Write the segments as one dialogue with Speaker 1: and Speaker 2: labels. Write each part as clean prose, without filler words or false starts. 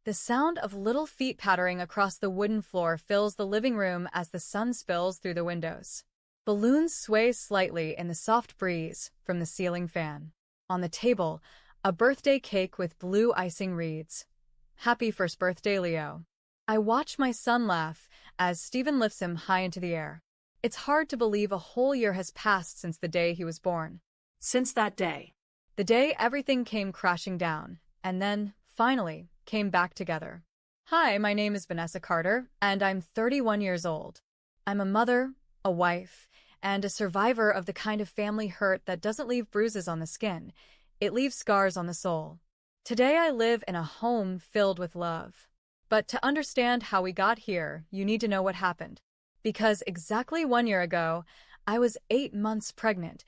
Speaker 1: The sound of little feet pattering across the wooden floor fills the living room as the sun spills through the windows. Balloons sway slightly in the soft breeze from the ceiling fan. On the table, a birthday cake with blue icing reads, "Happy first birthday, Leo." I watch my son laugh as Stephen lifts him high into the air. It's hard to believe a whole year has passed since the day he was born.
Speaker 2: Since that day.
Speaker 1: The day everything came crashing down, and then, finally, came back together. Hi, my name is Vanessa Carter, and I'm 31 years old. I'm a mother, a wife, and a survivor of the kind of family hurt that doesn't leave bruises on the skin. It leaves scars on the soul. Today I live in a home filled with love. But to understand how we got here, you need to know what happened. Because exactly 1 year ago, I was 8 months pregnant,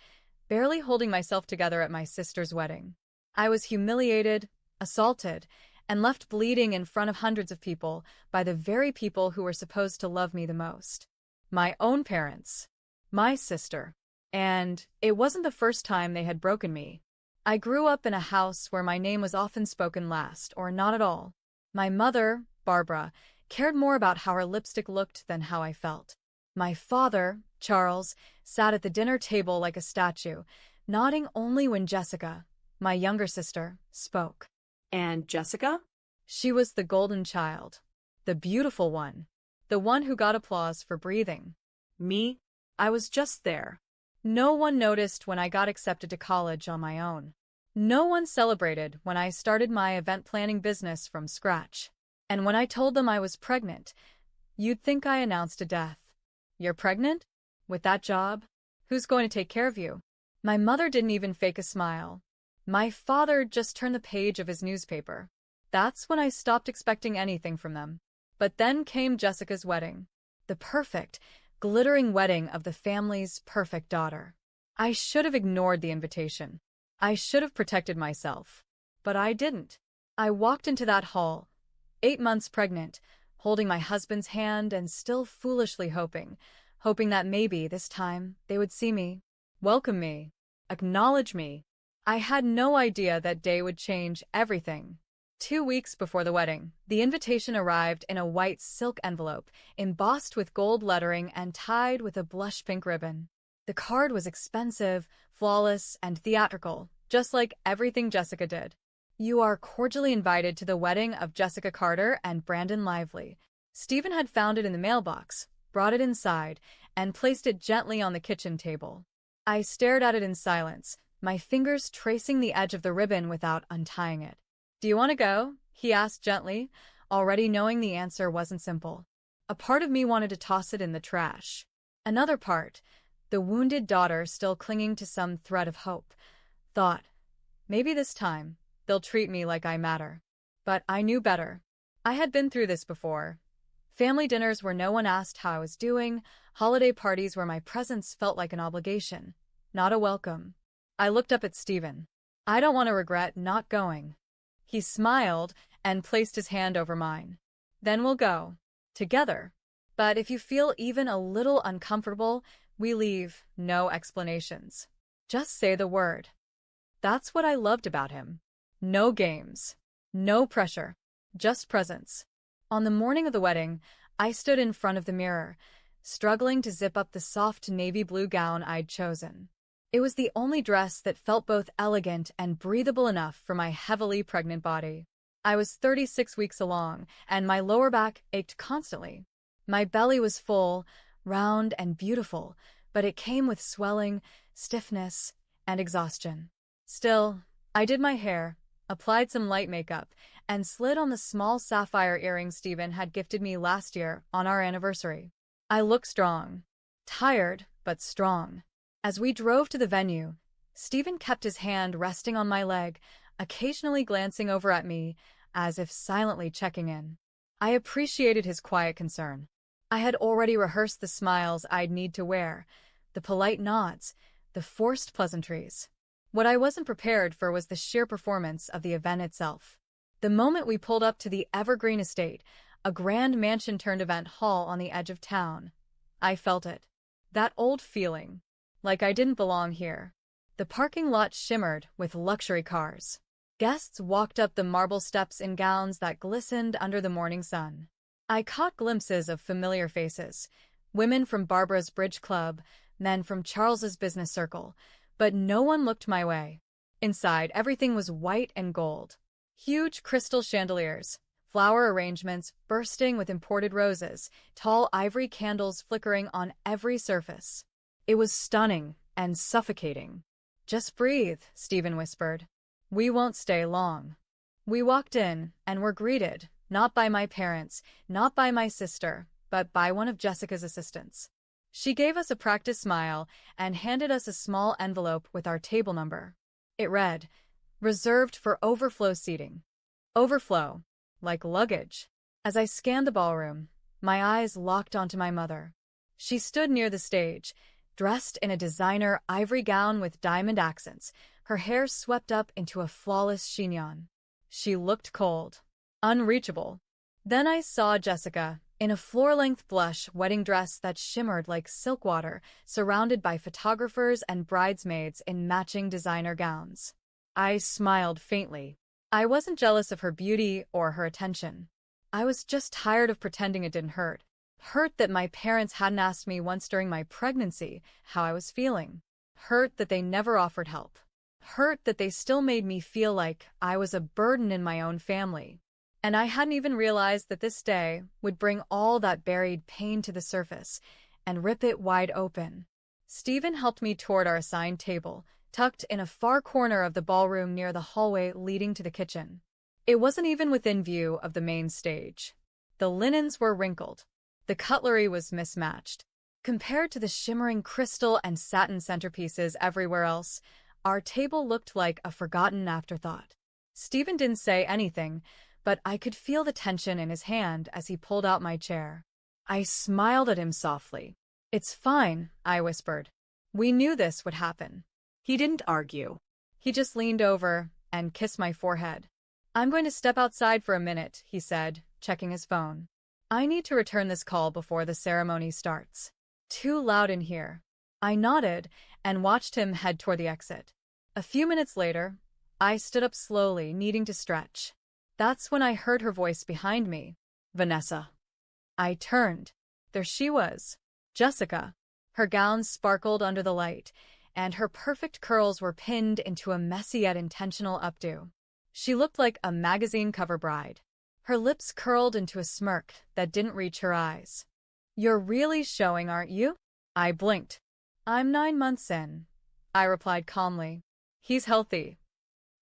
Speaker 1: barely holding myself together at my sister's wedding. I was humiliated, assaulted, and left bleeding in front of hundreds of people by the very people who were supposed to love me the most. My own parents. My sister. And it wasn't the first time they had broken me. I grew up in a house where my name was often spoken last, or not at all. My mother, Barbara, cared more about how her lipstick looked than how I felt. My father, Charles, sat at the dinner table like a statue, nodding only when Jessica, my younger sister, spoke.
Speaker 2: And Jessica?
Speaker 1: She was the golden child. The beautiful one. The one who got applause for breathing.
Speaker 2: Me? I was just there.
Speaker 1: No one noticed when I got accepted to college on my own. No one celebrated when I started my event planning business from scratch. And when I told them I was pregnant, you'd think I announced a death. You're pregnant? With that job? Who's going to take care of you? My mother didn't even fake a smile. My father just turned the page of his newspaper. That's when I stopped expecting anything from them. But then came Jessica's wedding. The perfect, glittering wedding of the family's perfect daughter. I should have ignored the invitation. I should have protected myself. But I didn't. I walked into that hall, 8 months pregnant, holding my husband's hand and still foolishly hoping that maybe this time they would see me, welcome me, acknowledge me. I had no idea that day would change everything. 2 weeks before the wedding, the invitation arrived in a white silk envelope, embossed with gold lettering and tied with a blush pink ribbon. The card was expensive, flawless, and theatrical, just like everything Jessica did. You are cordially invited to the wedding of Jessica Carter and Brandon Lively. Stephen had found it in the mailbox, brought it inside, and placed it gently on the kitchen table. I stared at it in silence, my fingers tracing the edge of the ribbon without untying it. "Do you want to go?" he asked gently, already knowing the answer wasn't simple. A part of me wanted to toss it in the trash. Another part, the wounded daughter still clinging to some thread of hope, thought, maybe this time, they'll treat me like I matter. But I knew better. I had been through this before. Family dinners where no one asked how I was doing, holiday parties where my presence felt like an obligation, not a welcome. I looked up at Stephen. "I don't want to regret not going." He smiled and placed his hand over mine. "Then we'll go. Together. But if you feel even a little uncomfortable, we leave, no explanations. Just say the word." That's what I loved about him. No games. No pressure. Just presence. On the morning of the wedding, I stood in front of the mirror, struggling to zip up the soft navy blue gown I'd chosen. It was the only dress that felt both elegant and breathable enough for my heavily pregnant body. I was 36 weeks along, and my lower back ached constantly. My belly was full, round and beautiful, but it came with swelling, stiffness, and exhaustion. Still, I did my hair, applied some light makeup, and slid on the small sapphire earrings Stephen had gifted me last year on our anniversary. I looked strong. Tired, but strong. As we drove to the venue, Stephen kept his hand resting on my leg, occasionally glancing over at me, as if silently checking in. I appreciated his quiet concern. I had already rehearsed the smiles I'd need to wear, the polite nods, the forced pleasantries. What I wasn't prepared for was the sheer performance of the event itself. The moment we pulled up to the Evergreen Estate, a grand mansion-turned-event hall on the edge of town, I felt it. That old feeling, like I didn't belong here. The parking lot shimmered with luxury cars. Guests walked up the marble steps in gowns that glistened under the morning sun. I caught glimpses of familiar faces, women from Barbara's Bridge Club, men from Charles's business circle, but no one looked my way. Inside, everything was white and gold. Huge crystal chandeliers, flower arrangements bursting with imported roses, tall ivory candles flickering on every surface. It was stunning and suffocating. "Just breathe," Stephen whispered. "We won't stay long." We walked in and were greeted, not by my parents, not by my sister, but by one of Jessica's assistants. She gave us a practiced smile and handed us a small envelope with our table number. It read, "Reserved for overflow seating." Overflow, like luggage. As I scanned the ballroom, my eyes locked onto my mother. She stood near the stage, dressed in a designer ivory gown with diamond accents, her hair swept up into a flawless chignon. She looked cold, unreachable. Then I saw Jessica, in a floor-length blush wedding dress that shimmered like silk water, surrounded by photographers and bridesmaids in matching designer gowns. I smiled faintly. I wasn't jealous of her beauty or her attention. I was just tired of pretending it didn't hurt. Hurt that my parents hadn't asked me once during my pregnancy how I was feeling. Hurt that they never offered help. Hurt that they still made me feel like I was a burden in my own family. And I hadn't even realized that this day would bring all that buried pain to the surface and rip it wide open. Stephen helped me toward our assigned table, tucked in a far corner of the ballroom near the hallway leading to the kitchen. It wasn't even within view of the main stage. The linens were wrinkled. The cutlery was mismatched. Compared to the shimmering crystal and satin centerpieces everywhere else, our table looked like a forgotten afterthought. Stephen didn't say anything, but I could feel the tension in his hand as he pulled out my chair. I smiled at him softly. "It's fine," I whispered. "We knew this would happen."
Speaker 2: He didn't argue.
Speaker 1: He just leaned over and kissed my forehead. "I'm going to step outside for a minute," he said, checking his phone. "I need to return this call before the ceremony starts. Too loud in here." I nodded and watched him head toward the exit. A few minutes later, I stood up slowly, needing to stretch. That's when I heard her voice behind me. "Vanessa." I turned. There she was, Jessica. Her gown sparkled under the light, and her perfect curls were pinned into a messy yet intentional updo. She looked like a magazine cover bride. Her lips curled into a smirk that didn't reach her eyes. "You're really showing, aren't you?" I blinked. "I'm 9 months in," I replied calmly. "He's healthy."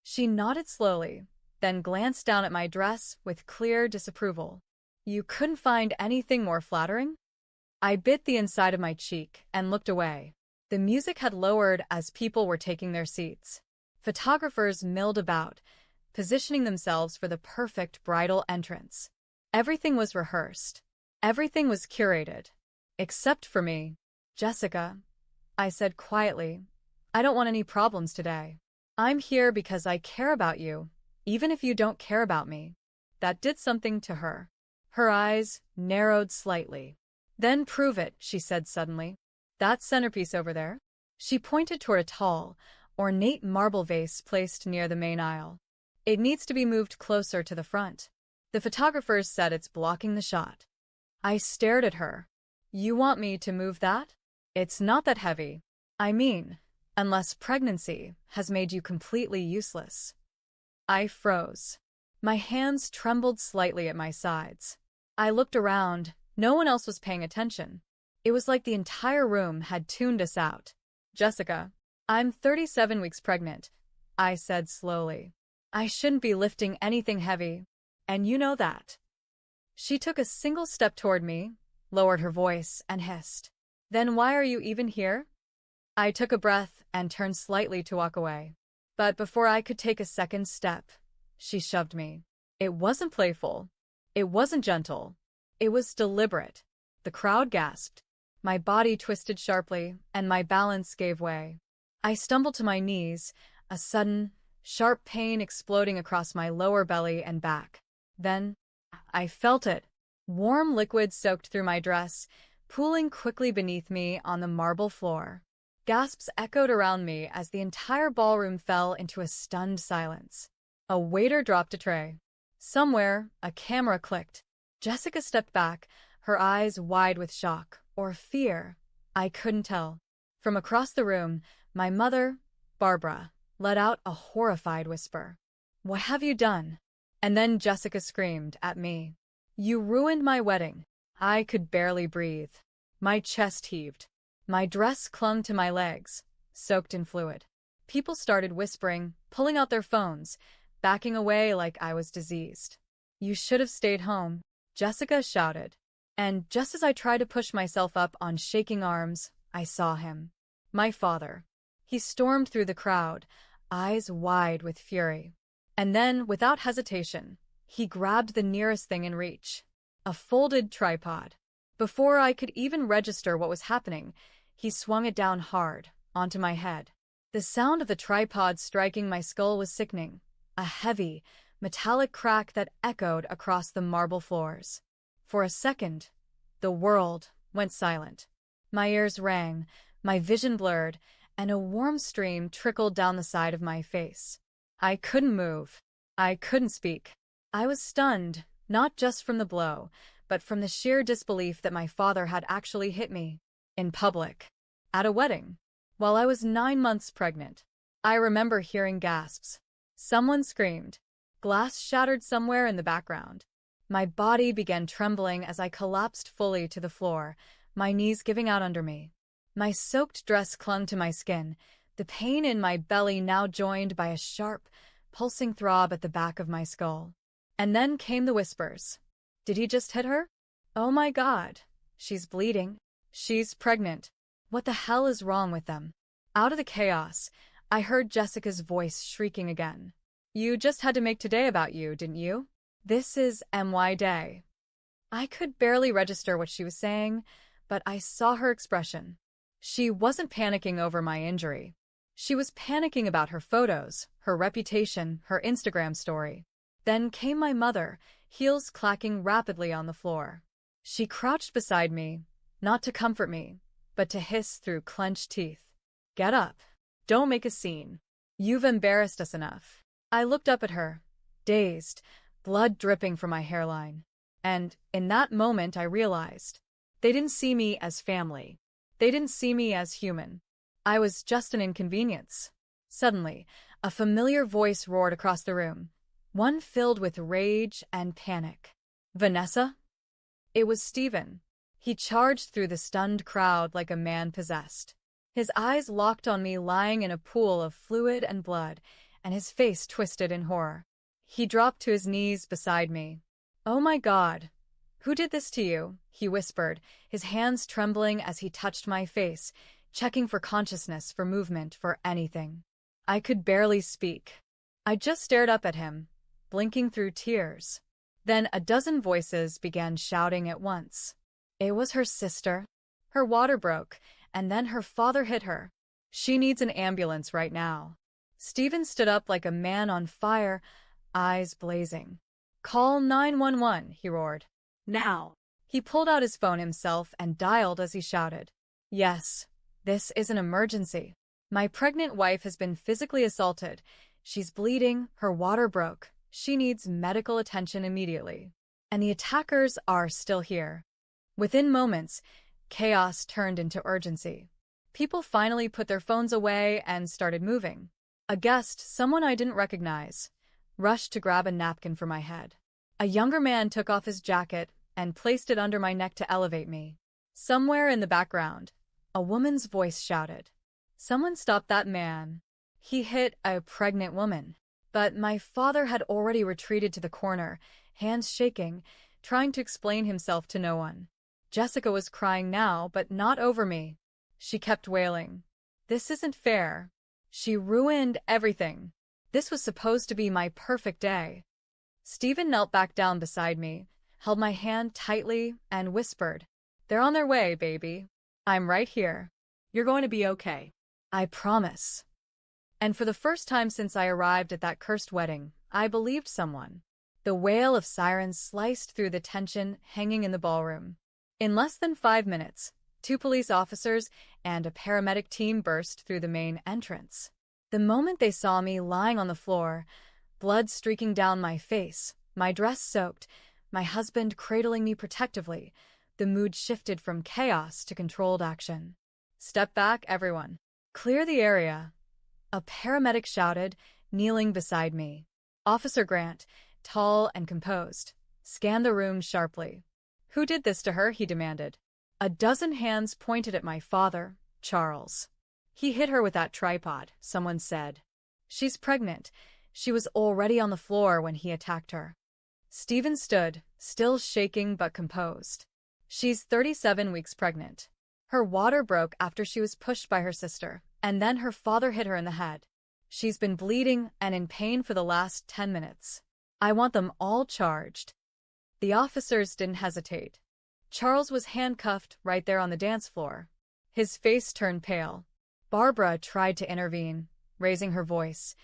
Speaker 1: She nodded slowly, then glanced down at my dress with clear disapproval. "You couldn't find anything more flattering?" I bit the inside of my cheek and looked away. The music had lowered as people were taking their seats. Photographers milled about, positioning themselves for the perfect bridal entrance. Everything was rehearsed. Everything was curated. Except for me. "Jessica," I said quietly, "I don't want any problems today. I'm here because I care about you, even if you don't care about me." That did something to her. Her eyes narrowed slightly. "Then prove it," she said suddenly. "That centerpiece over there?" She pointed toward a tall, ornate marble vase placed near the main aisle. "It needs to be moved closer to the front. The photographers said it's blocking the shot." I stared at her. "You want me to move that? It's not that heavy. I mean, unless pregnancy has made you completely useless." I froze. My hands trembled slightly at my sides. I looked around. No one else was paying attention. It was like the entire room had tuned us out. "Jessica, I'm 37 weeks pregnant," I said slowly. "I shouldn't be lifting anything heavy, and you know that." She took a single step toward me, lowered her voice, and hissed, "Then why are you even here?" I took a breath and turned slightly to walk away. But before I could take a second step, she shoved me. It wasn't playful. It wasn't gentle. It was deliberate. The crowd gasped. My body twisted sharply, and my balance gave way. I stumbled to my knees, a sudden, sharp pain exploding across my lower belly and back. Then, I felt it. Warm liquid soaked through my dress, pooling quickly beneath me on the marble floor. Gasps echoed around me as the entire ballroom fell into a stunned silence. A waiter dropped a tray. Somewhere, a camera clicked. Jessica stepped back, her eyes wide with shock or fear. I couldn't tell. From across the room, my mother, Barbara, let out a horrified whisper. "What have you done?" And then Jessica screamed at me. "You ruined my wedding." I could barely breathe. My chest heaved. My dress clung to my legs, soaked in fluid. People started whispering, pulling out their phones, backing away like I was diseased. "You should have stayed home," Jessica shouted. And just as I tried to push myself up on shaking arms, I saw him. My father. He stormed through the crowd, eyes wide with fury. And then, without hesitation, he grabbed the nearest thing in reach. A folded tripod. Before I could even register what was happening, he swung it down hard, onto my head. The sound of the tripod striking my skull was sickening. A heavy, metallic crack that echoed across the marble floors. For a second, the world went silent. My ears rang, my vision blurred, and a warm stream trickled down the side of my face. I couldn't move. I couldn't speak. I was stunned, not just from the blow, but from the sheer disbelief that my father had actually hit me. In public. At a wedding. While I was 9 months pregnant. I remember hearing gasps. Someone screamed. Glass shattered somewhere in the background. My body began trembling as I collapsed fully to the floor, my knees giving out under me. My soaked dress clung to my skin, the pain in my belly now joined by a sharp, pulsing throb at the back of my skull. And then came the whispers. Did he just hit her? Oh my God. She's bleeding. She's pregnant. What the hell is wrong with them? Out of the chaos, I heard Jessica's voice shrieking again. You just had to make today about you, didn't you? This is MY Day. I could barely register what she was saying, but I saw her expression. She wasn't panicking over my injury. She was panicking about her photos, her reputation, her Instagram story. Then came my mother, heels clacking rapidly on the floor. She crouched beside me, not to comfort me, but to hiss through clenched teeth. Get up. Don't make a scene. You've embarrassed us enough. I looked up at her, dazed, blood dripping from my hairline. And in that moment I realized, they didn't see me as family. They didn't see me as human. I was just an inconvenience. Suddenly, a familiar voice roared across the room, one filled with rage and panic. Vanessa? It was Stephen. He charged through the stunned crowd like a man possessed. His eyes locked on me lying in a pool of fluid and blood, and his face twisted in horror. He dropped to his knees beside me. Oh my God. Who did this to you? He whispered, his hands trembling as he touched my face, checking for consciousness, for movement, for anything. I could barely speak. I just stared up at him, blinking through tears. Then a dozen voices began shouting at once. It was her sister. Her water broke, and then her father hit her. She needs an ambulance right now. Stephen stood up like a man on fire, eyes blazing. Call 911, he roared.
Speaker 2: Now.
Speaker 1: He pulled out his phone himself and dialed as he shouted. Yes, this is an emergency. My pregnant wife has been physically assaulted. She's bleeding, her water broke. She needs medical attention immediately. And the attackers are still here. Within moments, chaos turned into urgency. People finally put their phones away and started moving. A guest, someone I didn't recognize, rushed to grab a napkin for my head. A younger man took off his jacket and placed it under my neck to elevate me. Somewhere in the background, a woman's voice shouted, "Someone stop that man. He hit a pregnant woman." But my father had already retreated to the corner, hands shaking, trying to explain himself to no one. Jessica was crying now, but not over me. She kept wailing. This isn't fair. She ruined everything. This was supposed to be my perfect day. Stephen knelt back down beside me, held my hand tightly, and whispered, "They're on their way, baby. I'm right here.
Speaker 2: You're going to be okay.
Speaker 1: I promise." And for the first time since I arrived at that cursed wedding, I believed someone. The wail of sirens sliced through the tension hanging in the ballroom. In less than 5 minutes, 2 police officers and a paramedic team burst through the main entrance. The moment they saw me lying on the floor, blood streaking down my face, my dress soaked, my husband cradling me protectively. The mood shifted from chaos to controlled action. "Step back, everyone. Clear the area," a paramedic shouted, kneeling beside me. Officer Grant, tall and composed, scanned the room sharply. "Who did this to her?" he demanded. A dozen hands pointed at my father, Charles. "He hit her with that tripod," someone said. "She's pregnant." She was already on the floor when he attacked her. Stephen stood, still shaking but composed. "She's 37 weeks pregnant. Her water broke after she was pushed by her sister, and then her father hit her in the head. She's been bleeding and in pain for the last 10 minutes. I want them all charged." The officers didn't hesitate. Charles was handcuffed right there on the dance floor. His face turned pale. Barbara tried to intervene, raising her voice.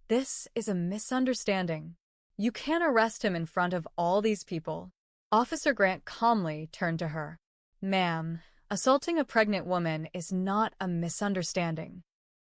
Speaker 1: "This is a misunderstanding. You can't arrest him in front of all these people." Officer Grant calmly turned to her. "Ma'am, assaulting a pregnant woman is not a misunderstanding."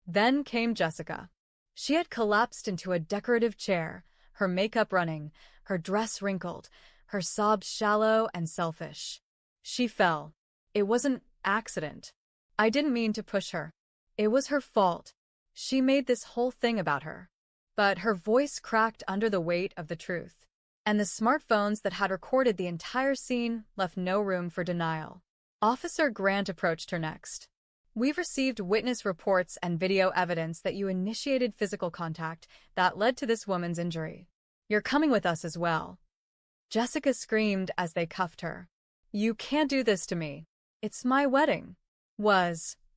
Speaker 1: Then came Jessica. She had collapsed into a decorative chair, her makeup running, her dress wrinkled, her sobs shallow and selfish. She fell. "It was an accident. I didn't mean to push her. It was her fault. She made this whole thing about her." But her voice cracked under the weight of the truth, and the smartphones that had recorded the entire scene left no room for denial. Officer Grant approached her next. "We've received witness reports and video evidence that you initiated physical contact that led to this woman's injury. You're coming with us as well." Jessica screamed as they cuffed her. "You can't do this to me. It's my wedding."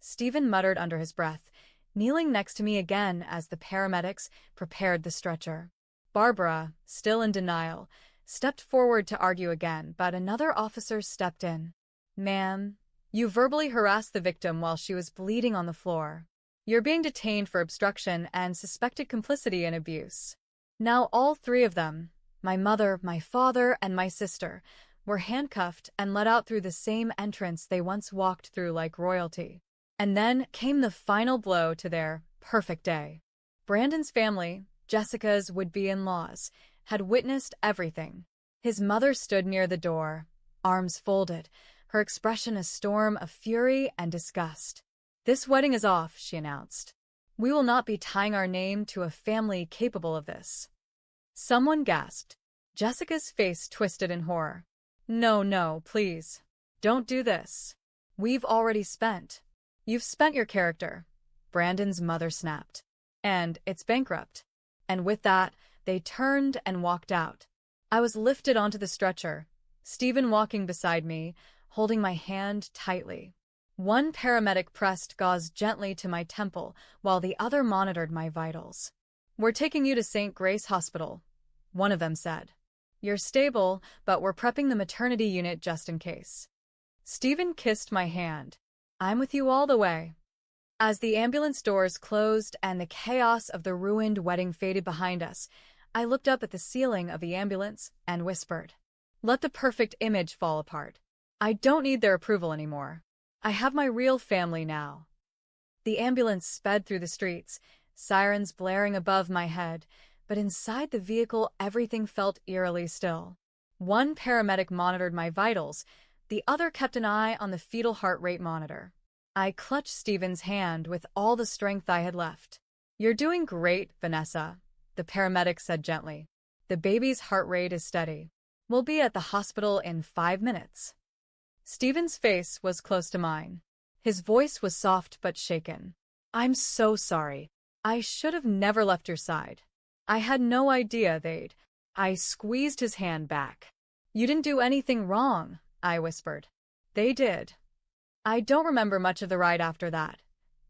Speaker 1: Stephen muttered under his breath, kneeling next to me again as the paramedics prepared the stretcher. Barbara, still in denial, stepped forward to argue again, but another officer stepped in. "Ma'am, you verbally harassed the victim while she was bleeding on the floor. You're being detained for obstruction and suspected complicity in abuse." Now all three of them, my mother, my father, and my sister, were handcuffed and let out through the same entrance they once walked through like royalty. And then came the final blow to their perfect day. Brandon's family, Jessica's would-be-in-laws, had witnessed everything. His mother stood near the door, arms folded, her expression a storm of fury and disgust. "This wedding is off," she announced. "We will not be tying our name to a family capable of this." Someone gasped. Jessica's face twisted in horror. "No, no, please. Don't do this. We've already spent." "You've spent your character," Brandon's mother snapped. "And it's bankrupt." And with that, they turned and walked out. I was lifted onto the stretcher, Stephen walking beside me, holding my hand tightly. One paramedic pressed gauze gently to my temple while the other monitored my vitals. "We're taking you to St. Grace Hospital," one of them said. "You're stable, but we're prepping the maternity unit just in case." Stephen kissed my hand. "I'm with you all the way." As the ambulance doors closed and the chaos of the ruined wedding faded behind us, I looked up at the ceiling of the ambulance and whispered, "Let the perfect image fall apart. I don't need their approval anymore. I have my real family now." The ambulance sped through the streets, sirens blaring above my head, but inside the vehicle everything felt eerily still. One paramedic monitored my vitals, the other kept an eye on the fetal heart rate monitor. I clutched Stephen's hand with all the strength I had left. "You're doing great, Vanessa," the paramedic said gently. "The baby's heart rate is steady. We'll be at the hospital in 5 minutes." Stephen's face was close to mine. His voice was soft but shaken. "I'm so sorry. I should have never left your side. I had no idea they'd—" I squeezed his hand back. "You didn't do anything wrong," I whispered. "They did." I don't remember much of the ride after that.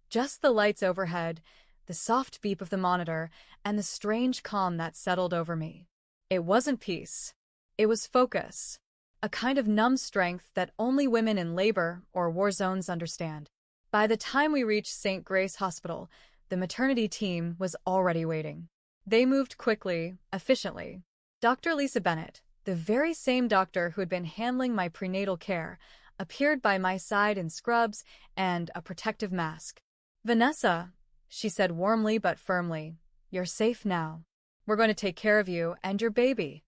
Speaker 1: Just the lights overhead, the soft beep of the monitor, and the strange calm that settled over me. It wasn't peace. It was focus. A kind of numb strength that only women in labor or war zones understand. By the time we reached St. Grace Hospital, the maternity team was already waiting. They moved quickly, efficiently. Dr. Lisa Bennett, the very same doctor who had been handling my prenatal care, appeared by my side in scrubs and a protective mask. "Vanessa," she said warmly but firmly, "you're safe now. We're going to take care of you and your baby.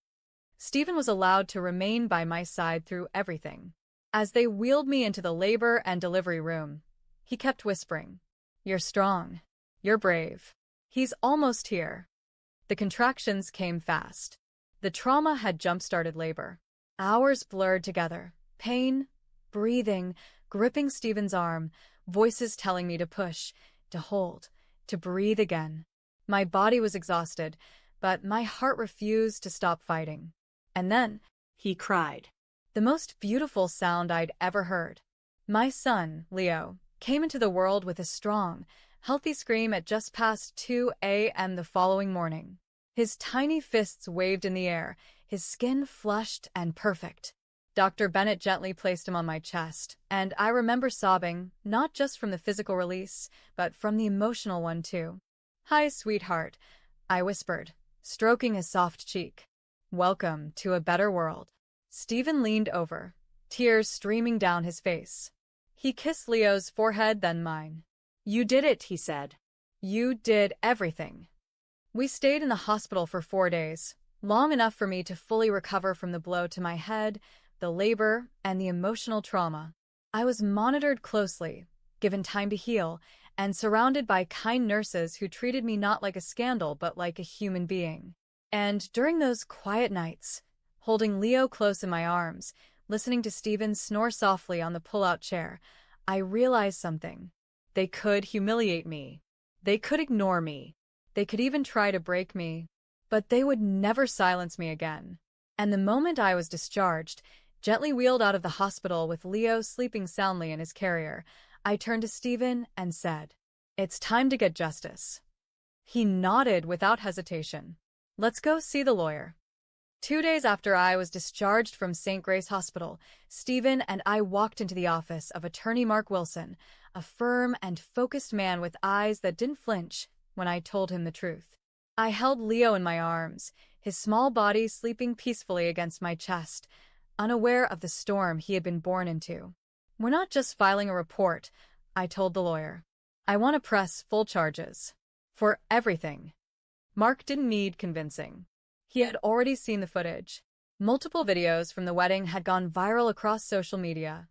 Speaker 1: Stephen was allowed to remain by my side through everything. As they wheeled me into the labor and delivery room, he kept whispering, "You're strong. You're brave. He's almost here." The contractions came fast. The trauma had jump-started labor. Hours blurred together. Pain, breathing, gripping Stephen's arm, voices telling me to push, to hold, to breathe again. My body was exhausted, but my heart refused to stop fighting. And then,
Speaker 2: he cried.
Speaker 1: the most beautiful sound I'd ever heard. My son, Leo, came into the world with a strong, healthy scream at just past 2 a.m. the following morning. His tiny fists waved in the air, his skin flushed and perfect. Dr. Bennett gently placed him on my chest, and I remember sobbing, not just from the physical release, but from the emotional one too. "Hi, sweetheart," I whispered, stroking his soft cheek. "Welcome to a better world." Stephen leaned over, tears streaming down his face. He kissed Leo's forehead, then mine.
Speaker 2: "You did it," he said.
Speaker 1: "You did everything." We stayed in the hospital for 4 days, long enough for me to fully recover from the blow to my head, the labor, and the emotional trauma. I was monitored closely, given time to heal, and surrounded by kind nurses who treated me not like a scandal but like a human being. And during those quiet nights, holding Leo close in my arms, listening to Stephen snore softly on the pull-out chair, I realized something. They could humiliate me. They could ignore me. They could even try to break me. But they would never silence me again. And the moment I was discharged, gently wheeled out of the hospital with Leo sleeping soundly in his carrier, I turned to Stephen and said, "It's time to get justice." He nodded without hesitation. "Let's go see the lawyer." 2 days after I was discharged from St. Grace Hospital, Stephen and I walked into the office of attorney Mark Wilson, a firm and focused man with eyes that didn't flinch when I told him the truth. I held Leo in my arms, his small body sleeping peacefully against my chest, unaware of the storm he had been born into. "We're not just filing a report," I told the lawyer. "I want to press full charges. For everything." Mark didn't need convincing. He had already seen the footage. Multiple videos from the wedding had gone viral across social media.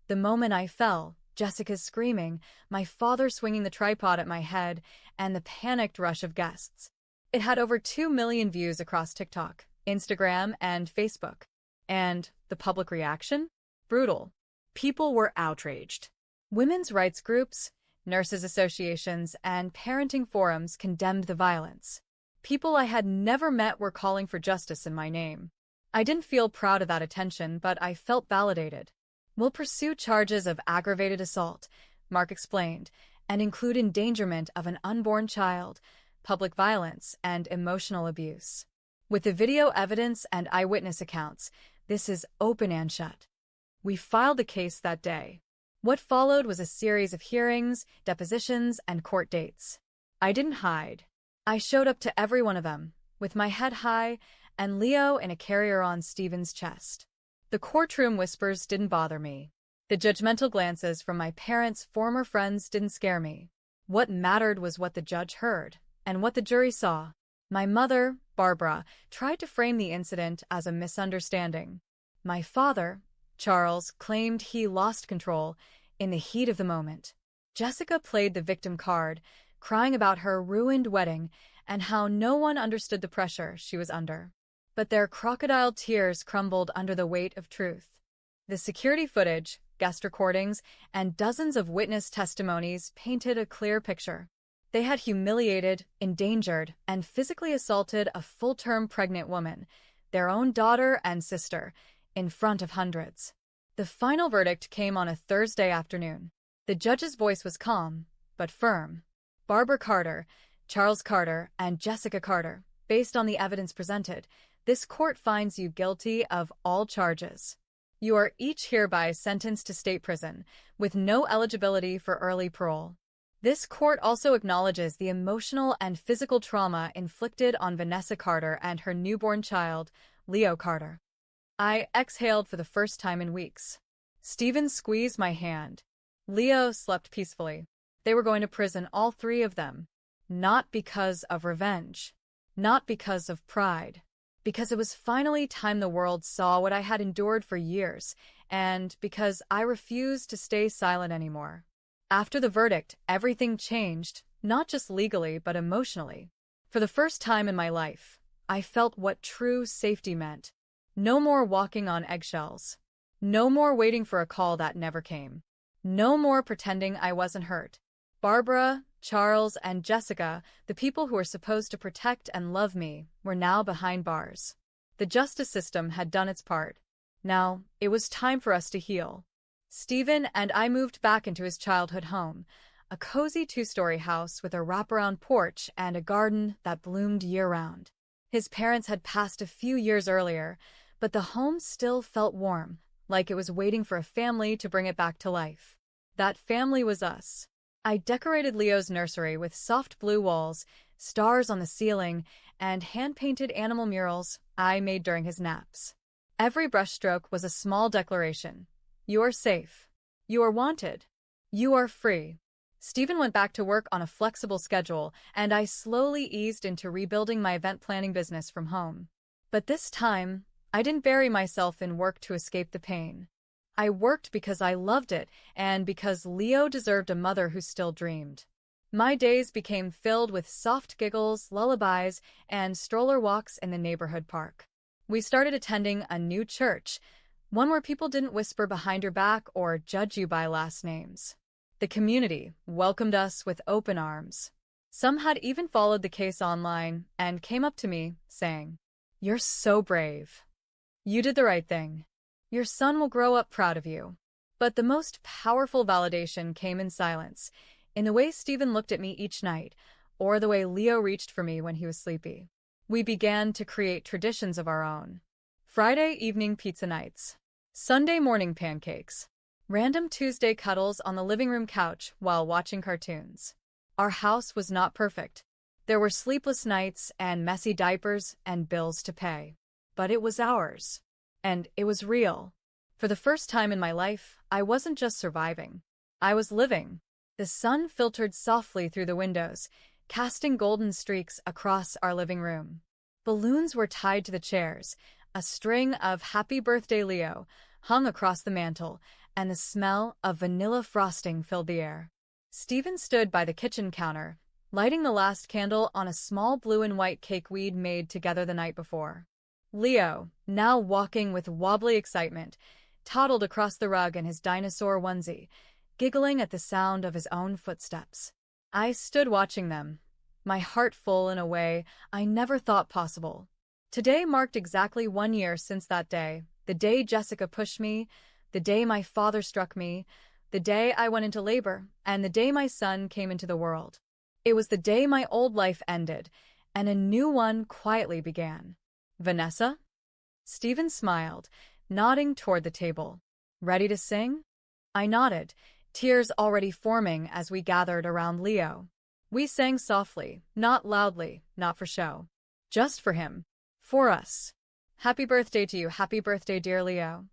Speaker 1: The moment I fell, Jessica's screaming, my father swinging the tripod at my head, and the panicked rush of guests. It had over 2 million views across TikTok, Instagram, and Facebook. And the public reaction? Brutal. People were outraged. Women's rights groups, nurses' associations, and parenting forums condemned the violence. People I had never met were calling for justice in my name. I didn't feel proud of that attention, but I felt validated. "We'll pursue charges of aggravated assault," Mark explained, "and include endangerment of an unborn child, public violence, and emotional abuse. With the video evidence and eyewitness accounts, this is open and shut." We filed the case that day. What followed was a series of hearings, depositions, and court dates. I didn't hide. I showed up to every one of them, with my head high and Leo in a carrier on Stephen's chest. The courtroom whispers didn't bother me. The judgmental glances from my parents' former friends didn't scare me. What mattered was what the judge heard, and what the jury saw. My mother, Barbara, tried to frame the incident as a misunderstanding. My father, Charles, claimed he lost control in the heat of the moment. Jessica played the victim card, crying about her ruined wedding and how no one understood the pressure she was under. But their crocodile tears crumbled under the weight of truth. The security footage, guest recordings, and dozens of witness testimonies painted a clear picture. They had humiliated, endangered, and physically assaulted a full-term pregnant woman, their own daughter and sister, in front of hundreds. The final verdict came on a Thursday afternoon. The judge's voice was calm, but firm. "Barbara Carter, Charles Carter, and Jessica Carter, based on the evidence presented, this court finds you guilty of all charges. You are each hereby sentenced to state prison, with no eligibility for early parole." This court also acknowledges the emotional and physical trauma inflicted on Vanessa Carter and her newborn child, Leo Carter. I exhaled for the first time in weeks. Stephen squeezed my hand. Leo slept peacefully. They were going to prison, all 3 of them. Not because of revenge. Not because of pride, because it was finally time the world saw what I had endured for years, and because I refused to stay silent anymore. After the verdict, everything changed, not just legally but emotionally. For the first time in my life, I felt what true safety meant. No more walking on eggshells. No more waiting for a call that never came. No more pretending I wasn't hurt. Barbara, Charles, and Jessica, the people who were supposed to protect and love me, were now behind bars. The justice system had done its part. Now, it was time for us to heal. Stephen and I moved back into his childhood home, a cozy two-story house with a wraparound porch and a garden that bloomed year-round. His parents had passed a few years earlier, but the home still felt warm, like it was waiting for a family to bring it back to life. That family was us. I decorated Leo's nursery with soft blue walls, stars on the ceiling, and hand-painted animal murals I made during his naps. Every brushstroke was a small declaration. You are safe. You are wanted. You are free. Stephen went back to work on a flexible schedule, and I slowly eased into rebuilding my event planning business from home. But this time, I didn't bury myself in work to escape the pain. I worked because I loved it, and because Leo deserved a mother who still dreamed. My days became filled with soft giggles, lullabies, and stroller walks in the neighborhood park. We started attending a new church, one where people didn't whisper behind your back or judge you by last names. The community welcomed us with open arms. Some had even followed the case online and came up to me, saying, "You're so brave. You did the right thing. Your son will grow up proud of you." But the most powerful validation came in silence, in the way Stephen looked at me each night, or the way Leo reached for me when he was sleepy. We began to create traditions of our own. Friday evening pizza nights. Sunday morning pancakes. Random Tuesday cuddles on the living room couch while watching cartoons. Our house was not perfect. There were sleepless nights and messy diapers and bills to pay. But it was ours. And it was real. For the first time in my life, I wasn't just surviving. I was living. The sun filtered softly through the windows, casting golden streaks across our living room. Balloons were tied to the chairs. A string of "Happy Birthday, Leo" hung across the mantel, and the smell of vanilla frosting filled the air. Stephen stood by the kitchen counter, lighting the last candle on a small blue and white cake we'd made together the night before. Leo, now walking with wobbly excitement, toddled across the rug in his dinosaur onesie, giggling at the sound of his own footsteps. I stood watching them, my heart full in a way I never thought possible. Today marked exactly 1 year since that day, the day Jessica pushed me, the day my father struck me, the day I went into labor, and the day my son came into the world. It was the day my old life ended, and a new one quietly began. "Vanessa?" Stephen smiled, nodding toward the table. "Ready to sing?" I nodded, tears already forming as we gathered around Leo. We sang softly, not loudly, not for show. Just for him. For us. "Happy birthday to you, happy birthday, dear Leo."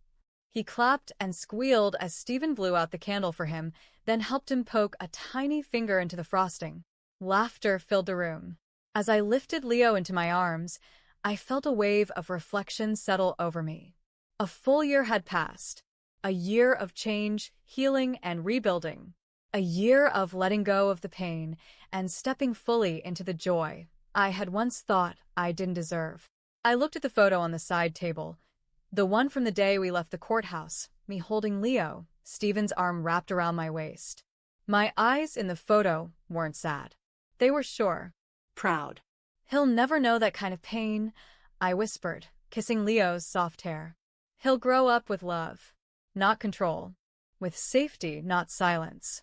Speaker 1: He clapped and squealed as Stephen blew out the candle for him, then helped him poke a tiny finger into the frosting. Laughter filled the room. As I lifted Leo into my arms, I felt a wave of reflection settle over me. A full year had passed. A year of change, healing, and rebuilding. A year of letting go of the pain and stepping fully into the joy I had once thought I didn't deserve. I looked at the photo on the side table, the one from the day we left the courthouse, me holding Leo, Stephen's arm wrapped around my waist. My eyes in the photo weren't sad. They were sure.
Speaker 2: Proud.
Speaker 1: "He'll never know that kind of pain," I whispered, kissing Leo's soft hair. "He'll grow up with love, not control. With safety, not silence."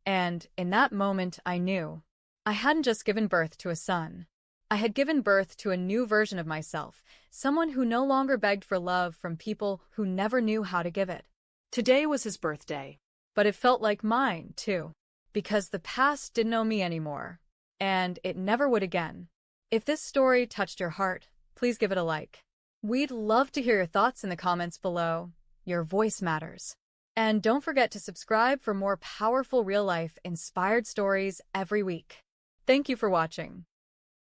Speaker 1: And in that moment I knew. I hadn't just given birth to a son. I had given birth to a new version of myself, someone who no longer begged for love from people who never knew how to give it.
Speaker 2: Today was his birthday.
Speaker 1: But it felt like mine, too, because the past didn't know me anymore, and it never would again. If this story touched your heart, please give it a like. We'd love to hear your thoughts in the comments below. Your voice matters. And don't forget to subscribe for more powerful real-life inspired stories every week. Thank you for watching.